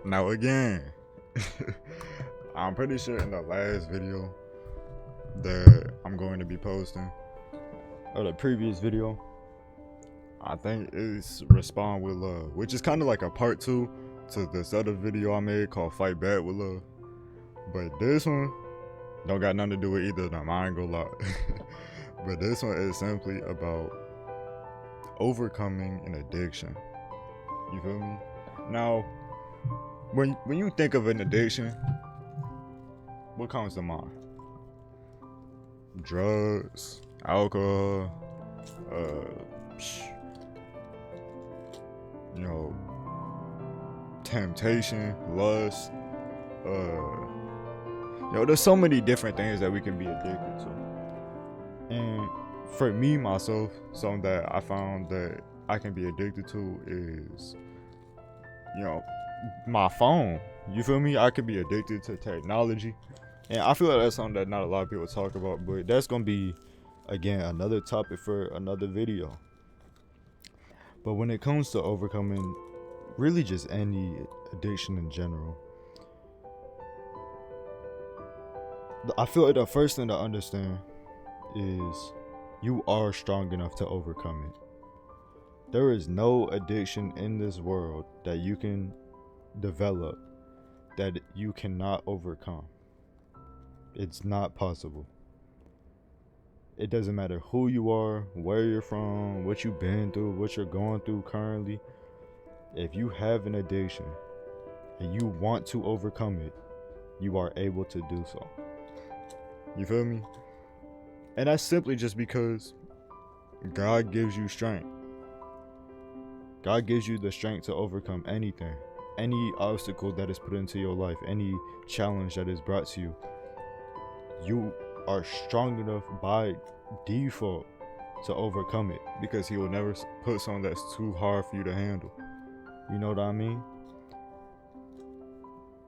Now again, I'm pretty sure in the last video that I'm going to be posting, or the previous video, I think it's Respond with Love, which is kind of like a part two to this other video I made called Fight Back with Love. But this one don't got nothing to do with either of them, I ain't gonna lie. But this one is simply about overcoming an addiction. You feel me? Now, when you think of an addiction, what comes to mind? Drugs, alcohol, you know, temptation, lust, there's so many different things that we can be addicted to. And for me, myself, something that I found that I can be addicted to is, my phone. You feel me? I could be addicted to technology. And I feel like that's something that not a lot of people talk about, but that's going to be, again, another topic for another video. But when it comes to overcoming really just any addiction in general, I feel like the first thing to understand is you are strong enough to overcome it. There is no addiction in this world that you can develop that you cannot overcome. It's not possible. It doesn't matter who you are, where you're from, what you've been through, what you're going through currently. If you have an addiction and you want to overcome it, you are able to do so. You feel me? And that's simply just because God gives you strength. God gives you the strength to overcome anything, any obstacle that is put into your life, any challenge that is brought to you. You are strong enough by default to overcome it, because He will never put something that's too hard for you to handle. You know what I mean?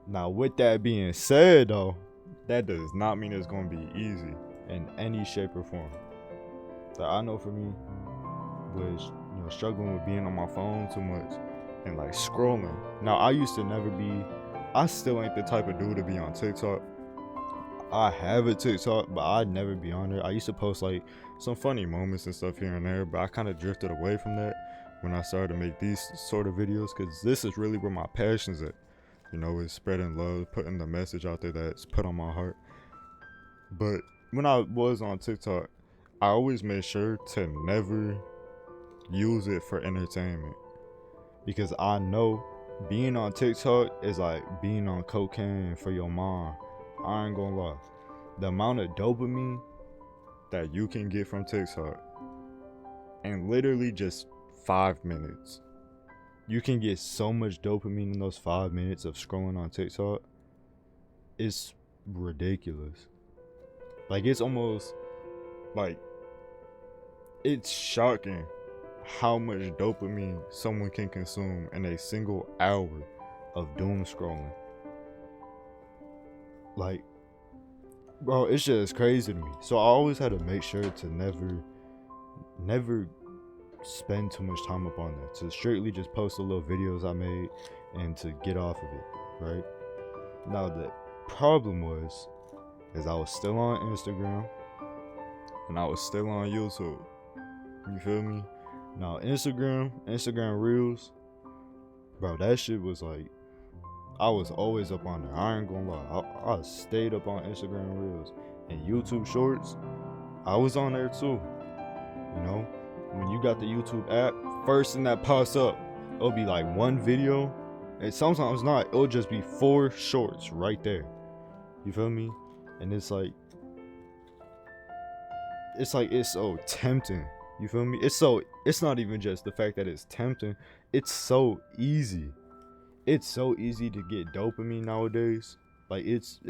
Now, with that being said, though, that does not mean it's going to be easy in any shape or form. So I know for me was struggling with being on my phone too much and like scrolling. Now I still ain't the type of dude to be on TikTok. I have a TikTok, but I'd never be on there. I used to post like some funny moments and stuff here and there, but I kind of drifted away from that when I started to make these sort of videos, because this is really where my passion's at. Is spreading love, putting the message out there that's put on my heart. But when I was on TikTok, I always made sure to never use it for entertainment, because I know being on TikTok is like being on cocaine for your mind. I ain't gonna lie. The amount of dopamine that you can get from TikTok in literally just 5 minutes. You can get so much dopamine in those 5 minutes of scrolling on TikTok. It's ridiculous. Like, it's almost like, it's shocking how much dopamine someone can consume in a single hour of doom scrolling. Like, bro, it's just crazy to me. So I always had to make sure to never spend too much time up on that, to strictly just post the little videos I made and to get off of it, right? Now the problem is I was still on Instagram and I was still on YouTube. You feel me? Now Instagram Reels, bro, that shit was like, I was always up on there. I ain't gonna lie. I stayed up on Instagram Reels and YouTube Shorts. I was on there too. When you got the YouTube app, first thing that pops up, it'll be like one video, and sometimes not. It'll just be 4 shorts right there. You feel me? And it's so tempting. You feel me? It's not even just the fact that it's tempting. It's so easy. It's so easy to get dopamine nowadays. Like, it's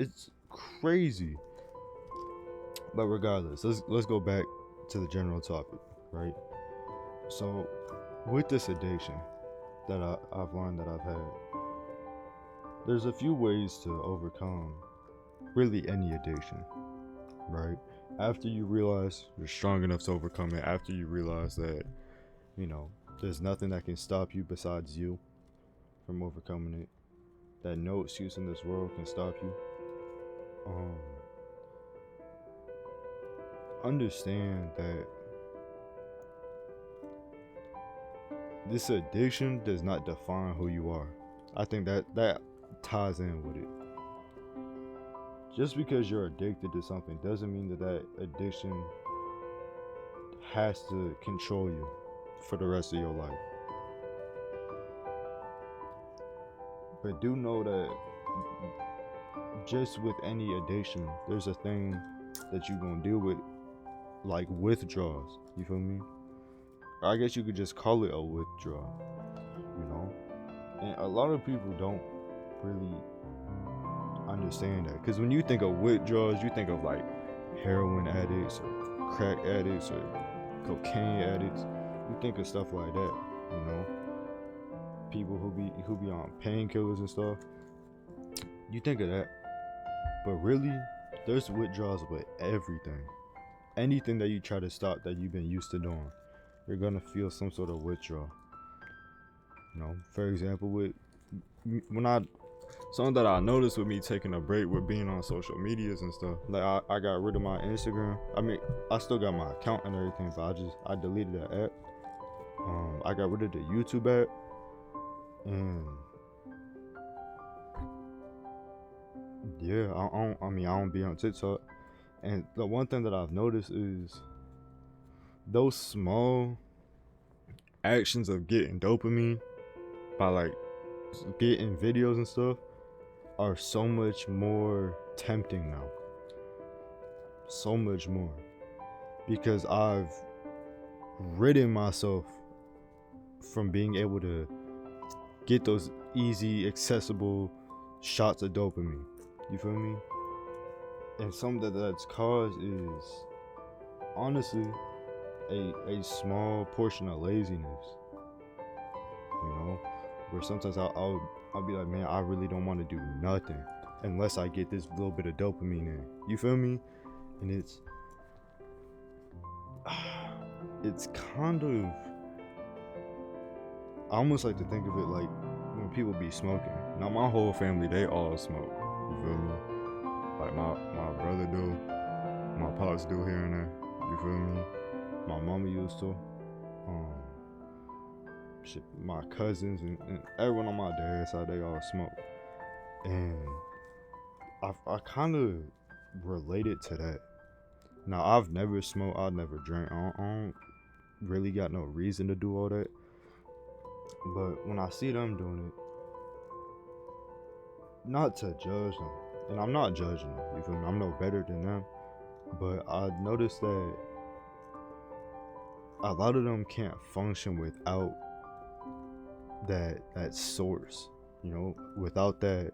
crazy. But regardless, let's go back to the general topic, right? So, with this addiction that I've learned that I've had, there's a few ways to overcome really any addiction, right? After you realize you're strong enough to overcome it, after you realize that, there's nothing that can stop you besides you from overcoming it, that no excuse in this world can stop you. Um, Understand that this addiction does not define who you are. I think that ties in with it. Just because you're addicted to something doesn't mean that addiction has to control you for the rest of your life. But do know that just with any addiction, there's a thing that you're gonna deal with, like withdrawals. You feel me? Or I guess you could just call it a withdrawal, you know? And a lot of people don't really understand that. Because when you think of withdrawals, you think of like heroin addicts or crack addicts or cocaine addicts. You think of stuff like that, you know? People who be on painkillers and stuff. You think of that. But really, there's withdrawals with everything. Anything that you try to stop that you've been used to doing, you're gonna feel some sort of withdrawal. You know, for example, something that I noticed with me taking a break with being on social medias and stuff, like I got rid of my Instagram. I mean, I still got my account and everything, but I deleted that app. I got rid of the YouTube app, and yeah, I don't be on TikTok. And the one thing that I've noticed is those small actions of getting dopamine by like getting videos and stuff are so much more tempting now. So much more. Because I've ridden myself from being able to get those easy, accessible shots of dopamine. You feel me? And something that's caused is honestly a small portion of laziness. You know, where sometimes I'll be like, man, I really don't want to do nothing unless I get this little bit of dopamine in. You feel me? And it's kind of, I almost like to think of it like when people be smoking. Now my whole family, they all smoke. You feel me? Like my brother do, my pops do here and there. You feel me? My mama used to. My cousins and everyone on my dad's side, they all smoke. And I kind of related to that. Now, I've never smoked, I've never drank. I don't really got no reason to do all that. But when I see them doing it, not to judge them, and I'm not judging them, you feel me? I'm no better than them. But I noticed that a lot of them can't function without that source, you know, without that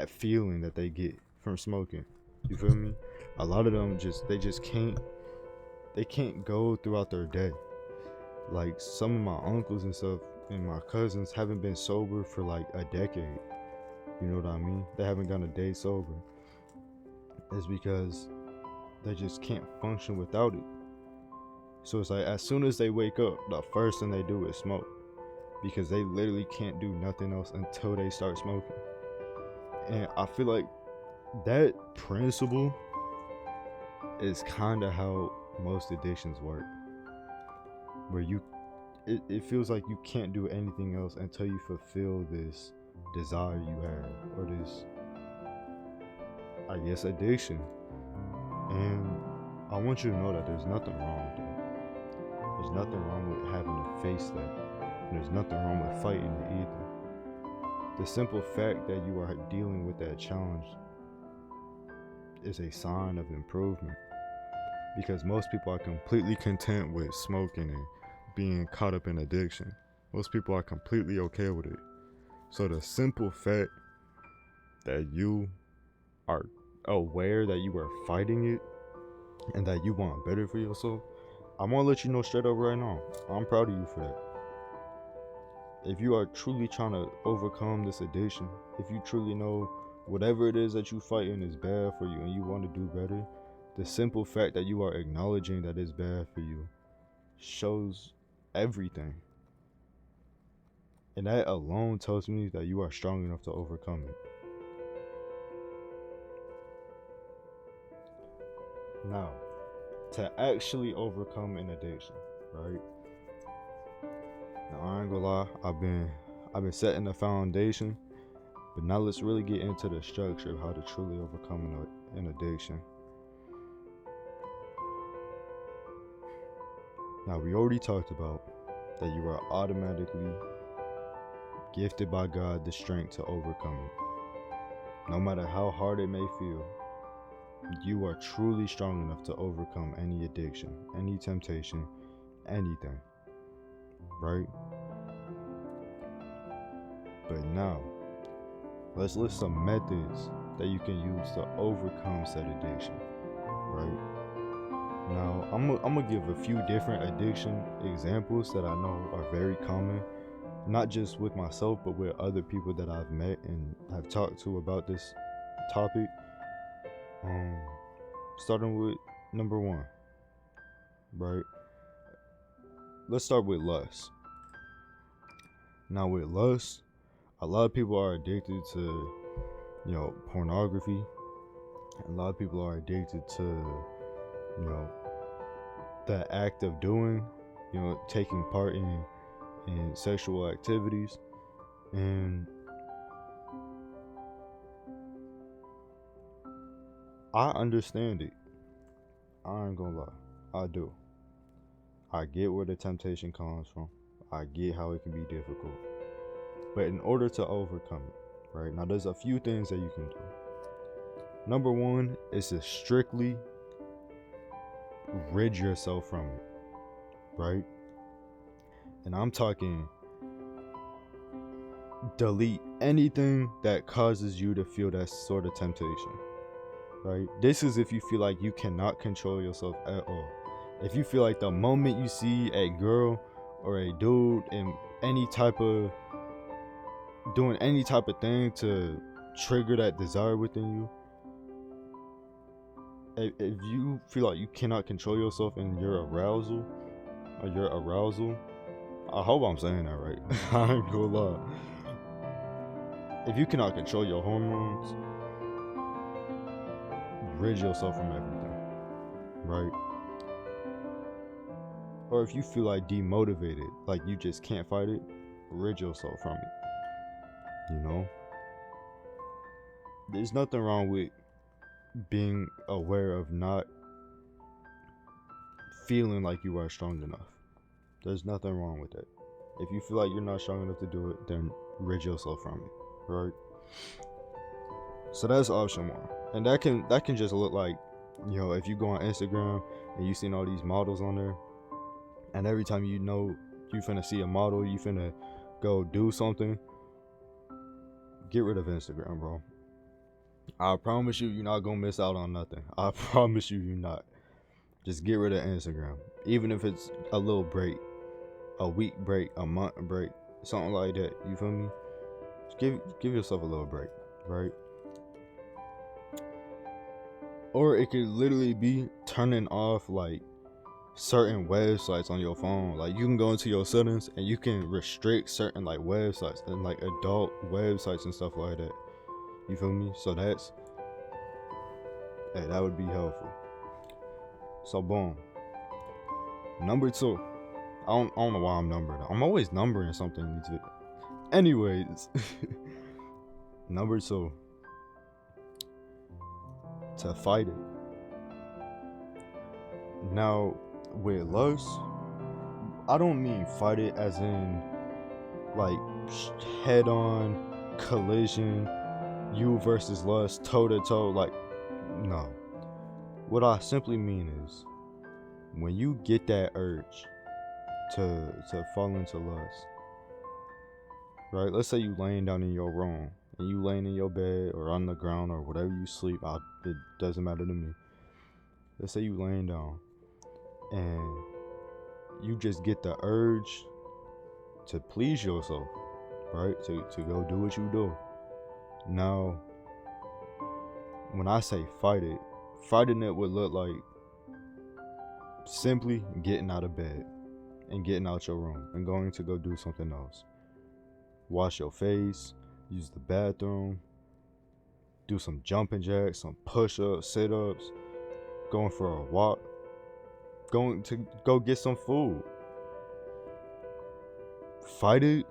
feeling that they get from smoking. You feel me? A lot of them can't go throughout their day. Like some of my uncles and stuff and my cousins haven't been sober for like a decade. You know what I mean? They haven't gone a day sober. It's because they just can't function without it. So it's like as soon as they wake up, the first thing they do is smoke, because they literally can't do nothing else until they start smoking. And I feel like that principle is kind of how most addictions work, where it feels like you can't do anything else until you fulfill this desire you have, or this, I guess, addiction. And I want you to know that there's nothing wrong with that. There's nothing wrong with having to face that. And there's nothing wrong with fighting it either. The simple fact that you are dealing with that challenge is a sign of improvement, because most people are completely content with smoking and being caught up in addiction. Most people are completely okay with it. So the simple fact that you are aware that you are fighting it and that you want better for yourself, I'm gonna let you know straight up right now, I'm proud of you for that. If you are truly trying to overcome this addiction, if you truly know whatever it is that you fighting is bad for you and you want to do better, the simple fact that you are acknowledging that it's bad for you shows everything. And that alone tells me that you are strong enough to overcome it. Now, to actually overcome an addiction, right? Now, I ain't gonna lie, I've been setting the foundation, but now let's really get into the structure of how to truly overcome an addiction. Now, we already talked about that you are automatically gifted by God the strength to overcome it. No matter how hard it may feel, you are truly strong enough to overcome any addiction, any temptation, anything. Right? But now, let's list some methods that you can use to overcome said addiction. Right? Now, I'm gonna give a few different addiction examples that I know are very common, not just with myself, but with other people that I've met and have talked to about this topic. Starting with number one, right? Let's start with lust. Now, with lust, a lot of people are addicted to, pornography. A lot of people are addicted to, the act of doing, taking part in sexual activities. And I understand it. I ain't gonna lie. I do. I get where the temptation comes from. I get how it can be difficult. But in order to overcome it, right? Now, there's a few things that you can do. Number one is to strictly rid yourself from it, right? And I'm talking delete anything that causes you to feel that sort of temptation, right? This is if you feel like you cannot control yourself at all. If you feel like the moment you see a girl or a dude in any type of doing any type of thing to trigger that desire within you, if you feel like you cannot control yourself in your arousal, I hope I'm saying that right. I ain't gonna lie. If you cannot control your hormones, rid yourself from everything, right? Or if you feel like demotivated, like you just can't fight it, rid yourself from it. There's nothing wrong with being aware of not feeling like you are strong enough. There's nothing wrong with that. If you feel like you're not strong enough to do it, then rid yourself from it, right? So that's option one. And that can just look like, if you go on Instagram and you seen all these models on there, and every time you finna see a model, you finna go do something, get rid of Instagram, bro. I promise you're not gonna miss out on nothing. I promise you're not. Just get rid of Instagram. Even if it's a little break, a week break, a month break, something like that. You feel me? Just give yourself a little break, right? Or it could literally be turning off like certain websites on your phone. Like you can go into your settings and you can restrict certain like websites and like adult websites and stuff like that. You feel me? So that would be helpful. So boom. Number two. I don't know why I'm numbering. I'm always numbering something. Anyways. Number two. To fight it. Now, with lust, I don't mean fight it as in like head-on collision, you versus lust, toe-to-toe, like, no. What I simply mean is, when you get that urge to fall into lust, right? Let's say you laying down in your room, and you laying in your bed or on the ground or whatever you sleep, it doesn't matter to me. Let's say you laying down, and you just get the urge to please yourself, right? To go do what you do. Now, when I say fight it, fighting it would look like simply getting out of bed and getting out your room and going to go do something else. wash your face, use the bathroom, do some jumping jacks, some push-ups, sit-ups, going for a walk, going to go get some food. Fight it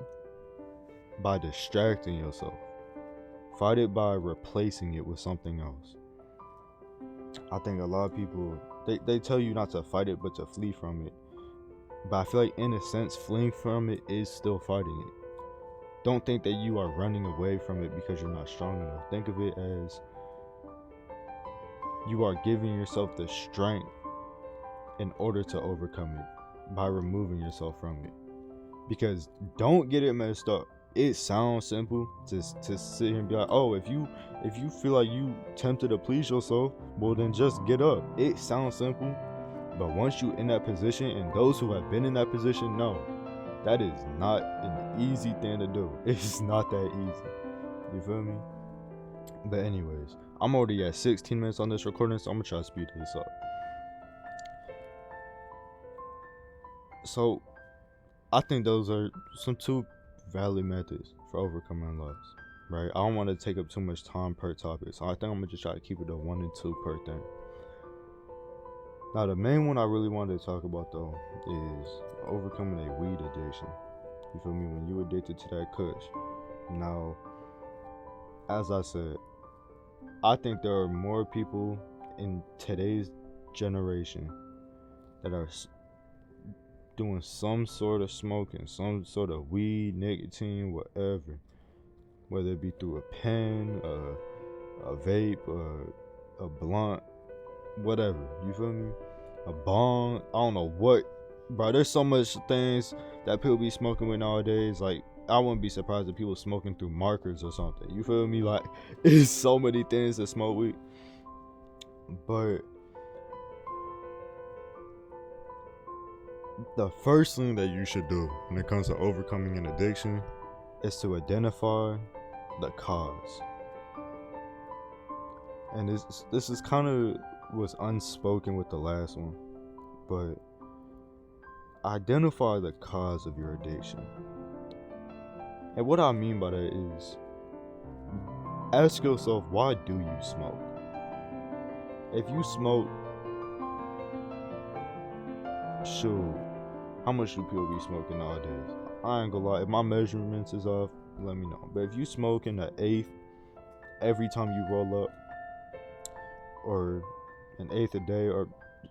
by distracting yourself. Fight it by replacing it with something else. I think a lot of people, they tell you not to fight it but to flee from it. But I feel like in a sense, fleeing from it is still fighting it. Don't think that you are running away from it because you're not strong enough. Think of it as you are giving yourself the strength in order to overcome it by removing yourself from it. Because don't get it messed up. It sounds simple to sit here and be like, oh, if you feel like you tempted to please yourself, well then just get up. It sounds simple, but once you in that position, and those who have been in that position know that is not an easy thing to do. It's not that easy. You feel me? But anyways, I'm already at 16 minutes on this recording, so I'm gonna try to speed this up. So I think those are some two valid methods for overcoming loss, right? I don't want to take up too much time per topic, so I think I'm gonna just try to keep it to 1 and 2 per thing. Now, the main one I really wanted to talk about though is overcoming a weed addiction. You feel me? When you addicted to that kush. Now, as I said, I think there are more people in today's generation that are doing some sort of smoking, some sort of weed, nicotine, whatever, whether it be through a pen, a vape, a blunt, whatever. You feel me? A bong. I don't know what, bro. There's so much things that people be smoking with nowadays. Like, I wouldn't be surprised if people smoking through markers or something. You feel me? Like, it's so many things to smoke with. But the first thing that you should do when it comes to overcoming an addiction is to identify the cause. And this is kind of was unspoken with the last one, but identify the cause of your addiction. And what I mean by that is, ask yourself, why do you smoke? If you smoke, shoot, how much do people be smoking nowadays? I ain't gonna lie, if my measurements is off, let me know. But if you smoke in an eighth every time you roll up, or an eighth a day, or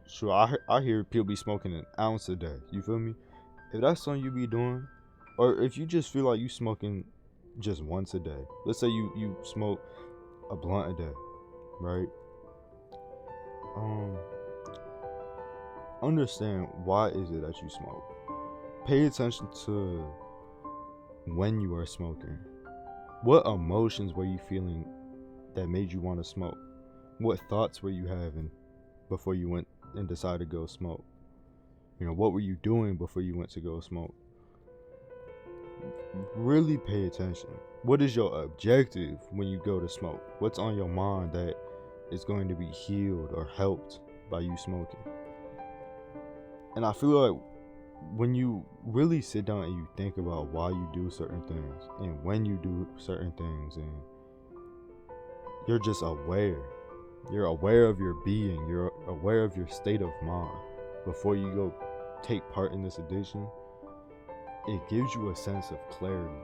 sure, I hear people be smoking an ounce a day. You feel me? If that's something you be doing, or if you just feel like you smoking just once a day, let's say you smoke a blunt a day, right? Understand, why is it that you smoke? Pay attention to when you are smoking. What emotions were you feeling that made you want to smoke? What thoughts were you having before you went and decided to go smoke? You know, what were you doing before you went to go smoke? Really pay attention. What is your objective when you go to smoke? What's on your mind that is going to be healed or helped by you smoking? And I feel like when you really sit down and you think about why you do certain things and when you do certain things, and you're just aware. You're aware of your being. You're aware of your state of mind before you go take part in this addiction. It gives you a sense of clarity.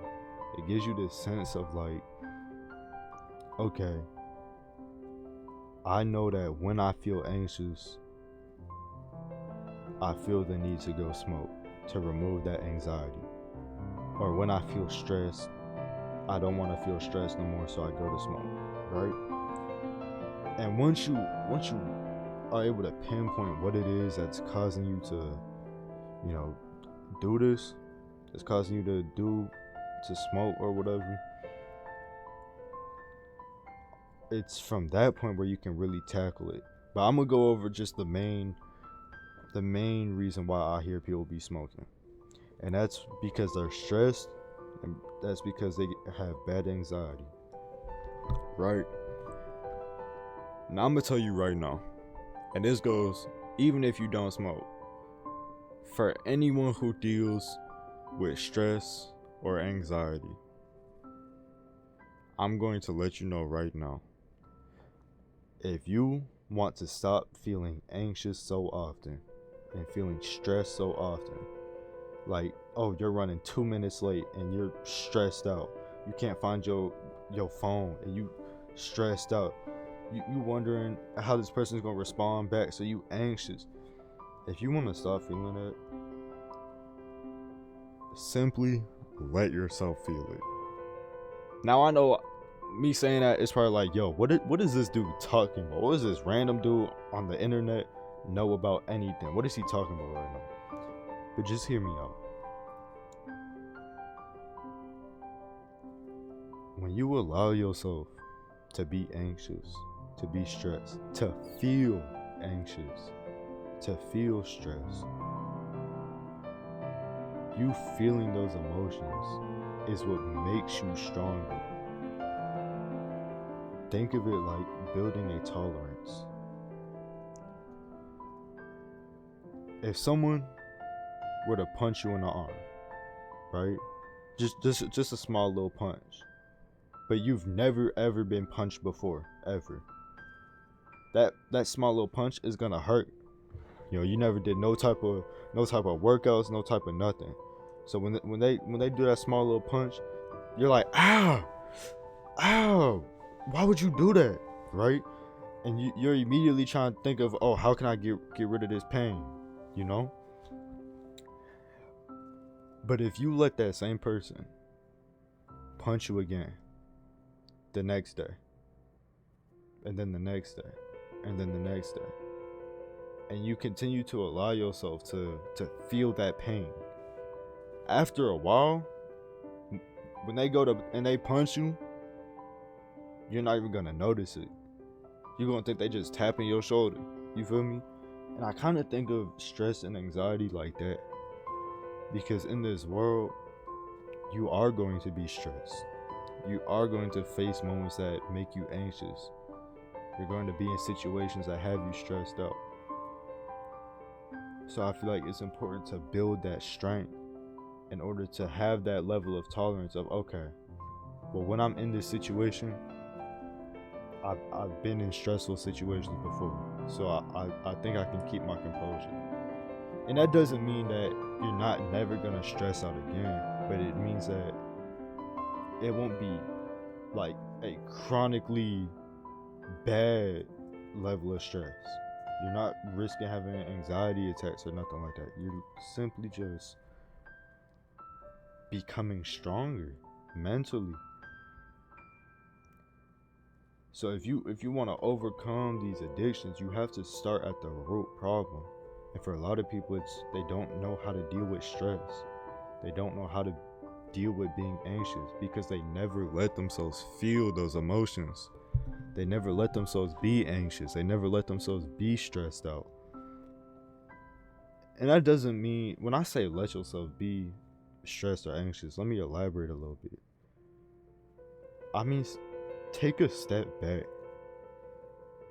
It gives you this sense of like, okay, I know that when I feel anxious, I feel the need to go smoke to remove that anxiety. Or when I feel stressed, I don't want to feel stressed no more, so I go to smoke, right? And once you are able to pinpoint what it is that's causing you to, you know, do this, it's causing you to smoke or whatever, it's from that point where you can really tackle it. But I'm gonna go over just the main reason why I hear people be smoking, and that's because they're stressed, and that's because they have bad anxiety, right? Now I'm gonna tell you right now, and this goes even if you don't smoke, for anyone who deals with stress or anxiety, I'm going to let you know right now. If you want to stop feeling anxious so often and feeling stressed so often, like, oh, you're running 2 minutes late and you're stressed out. You can't find your phone and you stressed out. You wondering how this person's gonna respond back, so you anxious. If you want to stop feeling that, simply let yourself feel it. Now I know me saying that is probably like, yo, what is this dude talking about? What does this random dude on the internet know about anything? What is he talking about right now? But just hear me out. When you allow yourself to be anxious, to be stressed, to feel anxious, to feel stressed, you feeling those emotions is what makes you stronger. Think of it like building a tolerance. If someone were to punch you in the arm, right? Just a small little punch. But you've never ever been punched before, ever. That small little punch is gonna hurt. You know, you never did no type of workouts, no type of nothing. So when they do that small little punch, you're like, ow, why would you do that, right? And you're immediately trying to think of, oh, how can I get rid of this pain, you know? But if you let that same person punch you again the next day, and then the next day, and then the next day, and you continue to allow yourself to feel that pain, after a while, when they go to and they punch you, you're not even gonna notice it. You're gonna think they just tapping your shoulder. You feel me? And I kind of think of stress and anxiety like that, because in this world, you are going to be stressed. You are going to face moments that make you anxious. You're going to be in situations that have you stressed out. So I feel like it's important to build that strength in order to have that level of tolerance of, okay, well, when I'm in this situation, I've been in stressful situations before, so I think I can keep my composure. And that doesn't mean that you're not never gonna stress out again, but it means that it won't be like a chronically bad level of stress. You're not risking having anxiety attacks or nothing like that. You're simply just becoming stronger mentally. So if you want to overcome these addictions, you have to start at the root problem. And for a lot of people, they don't know how to deal with stress. They don't know how to deal with being anxious because they never let themselves feel those emotions. They never let themselves be anxious. They never let themselves be stressed out. And that doesn't mean, when I say let yourself be stressed or anxious, let me elaborate a little bit. I mean, take a step back.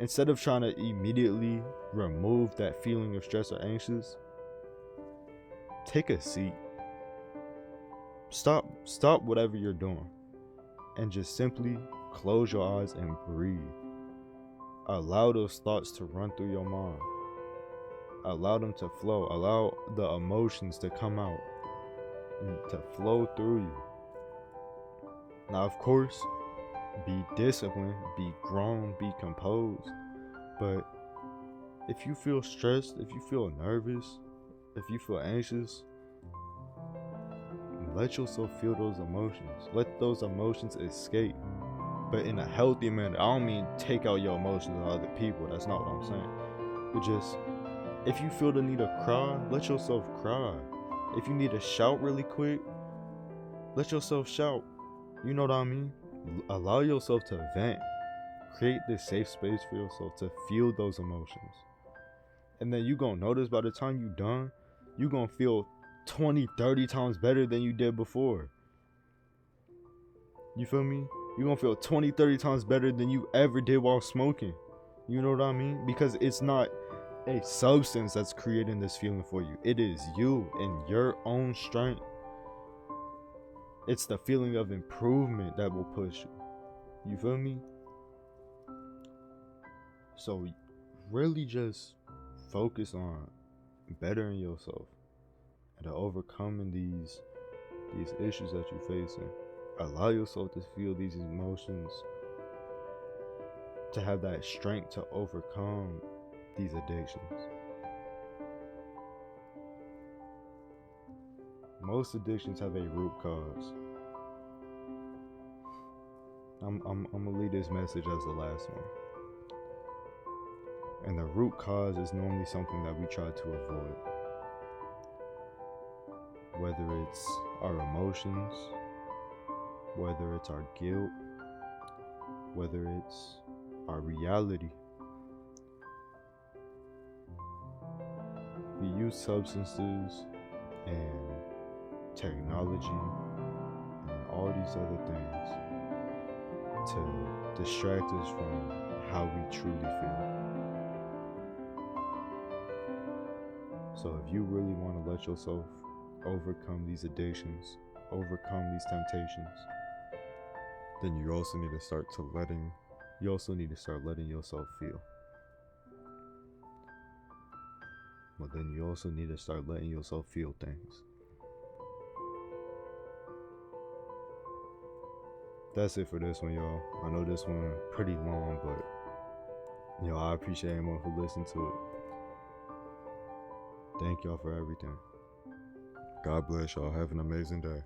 Instead of trying to immediately remove that feeling of stress or anxious, take a seat. Stop whatever you're doing and just simply close your eyes and breathe. Allow those thoughts to run through your mind. Allow them to flow. Allow the emotions to come out and to flow through you. Now, of course, be disciplined, be grown, be composed. But if you feel stressed, if you feel nervous, if you feel anxious, let yourself feel those emotions. Let those emotions escape, but in a healthy manner. I don't mean take out your emotions on other people. That's not what I'm saying. But just, if you feel the need to cry, let yourself cry. If you need to shout really quick, let yourself shout. You know what I mean? Allow yourself to vent. Create this safe space for yourself to feel those emotions. And then you gonna notice by the time you done, you gonna feel 20, 30 times better than you did before. You feel me? You're gonna feel 20, 30 times better than you ever did while smoking. You know what I mean? Because it's not a substance that's creating this feeling for you. It is you and your own strength. It's the feeling of improvement that will push you. You feel me? So really just focus on bettering yourself and overcoming these issues that you're facing. Allow yourself to feel these emotions, to have that strength to overcome these addictions. Most addictions have a root cause. I'm gonna leave this message as the last one. And the root cause is normally something that we try to avoid. Whether it's our emotions, whether it's our guilt, whether it's our reality. We use substances and technology and all these other things to distract us from how we truly feel. So if you really want to let yourself overcome these addictions, overcome these temptations, then you also need to start letting yourself feel. But then you also need to start letting yourself feel things. That's it for this one, y'all. I know this one pretty long, but I appreciate anyone who listened to it. Thank y'all for everything. God bless y'all. Have an amazing day.